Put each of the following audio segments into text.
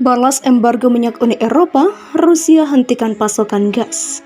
Balas embargo minyak Uni Eropa, Rusia hentikan pasokan gas.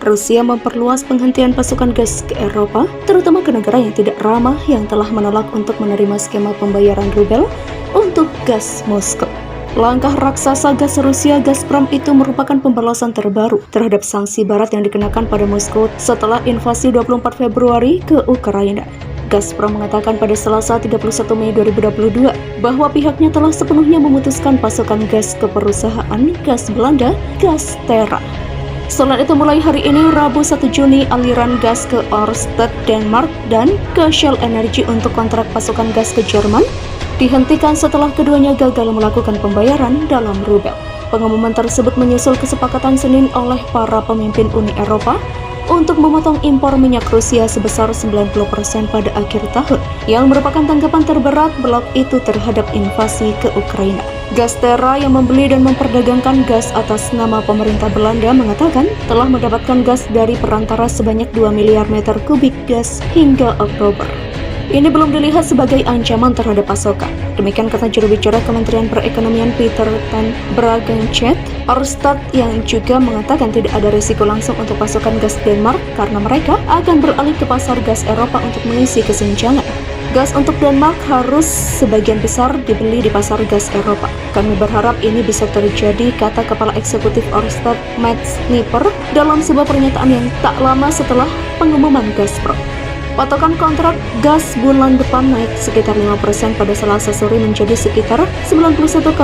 Rusia memperluas penghentian pasokan gas ke Eropa, terutama ke negara yang tidak ramah yang telah menolak untuk menerima skema pembayaran rubel untuk gas Moskow. Langkah raksasa gas Rusia Gazprom itu merupakan pembalasan terbaru terhadap sanksi barat yang dikenakan pada Moskow setelah invasi 24 Februari ke Ukraina. Gazprom mengatakan pada Selasa 31 Mei 2022 bahwa pihaknya telah sepenuhnya memutuskan pasokan gas ke perusahaan gas Belanda, Gaztera. Selain itu, mulai hari ini, Rabu 1 Juni, aliran gas ke Ørsted, Denmark, dan ke Shell Energy untuk kontrak pasokan gas ke Jerman dihentikan setelah keduanya gagal melakukan pembayaran dalam rubel. Pengumuman tersebut menyusul kesepakatan Senin oleh para pemimpin Uni Eropa untuk memotong impor minyak Rusia sebesar 90% pada akhir tahun, yang merupakan tanggapan terberat blok itu terhadap invasi ke Ukraina. Gaztera yang membeli dan memperdagangkan gas atas nama pemerintah Belanda mengatakan telah mendapatkan gas dari perantara sebanyak 2 miliar meter kubik gas hingga Oktober. Ini belum dilihat sebagai ancaman terhadap pasokan. Demikian kata juru bicara Kementerian Perekonomian Peter ten Braggenset. Ørsted yang juga mengatakan tidak ada risiko langsung untuk pasokan gas Denmark karena mereka akan beralih ke pasar gas Eropa untuk mengisi kesenjangan. Gas untuk Denmark harus sebagian besar dibeli di pasar gas Eropa. Kami berharap ini bisa terjadi, kata Kepala Eksekutif Ørsted, Mads Nipper, dalam sebuah pernyataan yang tak lama setelah pengumuman Gazprom. Patokan kontrak gas bulan depan naik sekitar 5% pada Selasa sore menjadi sekitar 91,65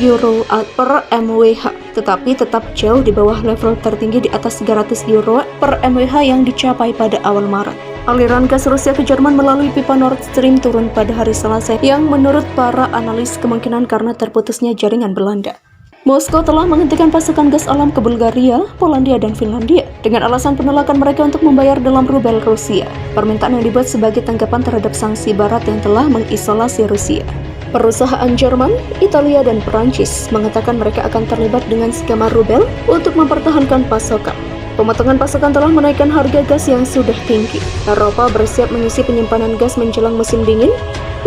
euro per MWh, tetapi tetap jauh di bawah level tertinggi di atas 300 euro per MWh yang dicapai pada awal Maret. Aliran gas Rusia ke Jerman melalui pipa Nord Stream turun pada hari Selasa yang menurut para analis kemungkinan karena terputusnya jaringan Belanda. Moskow telah menghentikan pasokan gas alam ke Bulgaria, Polandia, dan Finlandia dengan alasan penolakan mereka untuk membayar dalam rubel Rusia. Permintaan yang dibuat sebagai tanggapan terhadap sanksi barat yang telah mengisolasi Rusia. Perusahaan Jerman, Italia, dan Perancis mengatakan mereka akan terlibat dengan skema rubel untuk mempertahankan pasokan. Pemotongan pasokan telah menaikkan harga gas yang sudah tinggi. Eropa bersiap mengisi penyimpanan gas menjelang musim dingin,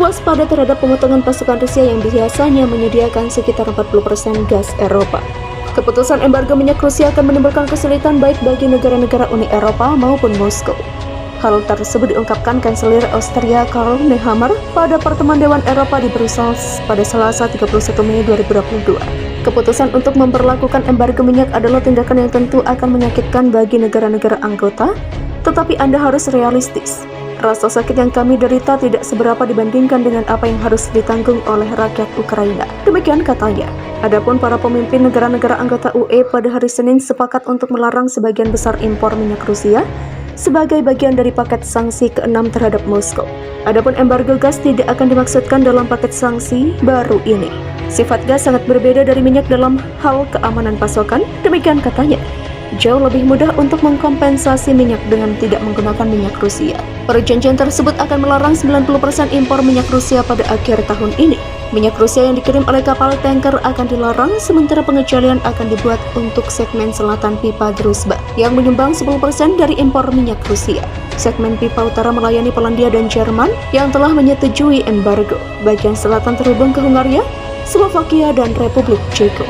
waspada terhadap pemotongan pasokan Rusia yang biasanya menyediakan sekitar 40% gas Eropa. Keputusan embargo minyak Rusia akan menimbulkan kesulitan baik bagi negara-negara Uni Eropa maupun Moskow. Hal tersebut diungkapkan Kanselir Austria Karl Nehammer pada pertemuan Dewan Eropa di Brussels pada Selasa 31 Mei 2022. Keputusan untuk memperlakukan embargo minyak adalah tindakan yang tentu akan menyakitkan bagi negara-negara anggota, tetapi Anda harus realistis. Rasa sakit yang kami derita tidak seberapa dibandingkan dengan apa yang harus ditanggung oleh rakyat Ukraina. Demikian katanya. Adapun para pemimpin negara-negara anggota UE pada hari Senin sepakat untuk melarang sebagian besar impor minyak Rusia sebagai bagian dari paket sanksi ke-6 terhadap Moskow. Adapun embargo gas tidak akan dimaksudkan dalam paket sanksi baru ini. Sifat gas sangat berbeda dari minyak dalam hal keamanan pasokan, demikian katanya. Jauh lebih mudah untuk mengkompensasi minyak dengan tidak menggunakan minyak Rusia. Perjanjian tersebut akan melarang 90% impor minyak Rusia pada akhir tahun ini. Minyak Rusia yang dikirim oleh kapal tanker akan dilarang, sementara pengecualian akan dibuat untuk segmen selatan pipa Druzhba yang menyumbang 10% dari impor minyak Rusia. Segmen pipa utara melayani Polandia dan Jerman yang telah menyetujui embargo. Bagian selatan terhubung ke Hungaria, Slovakia, dan Republik Ceko.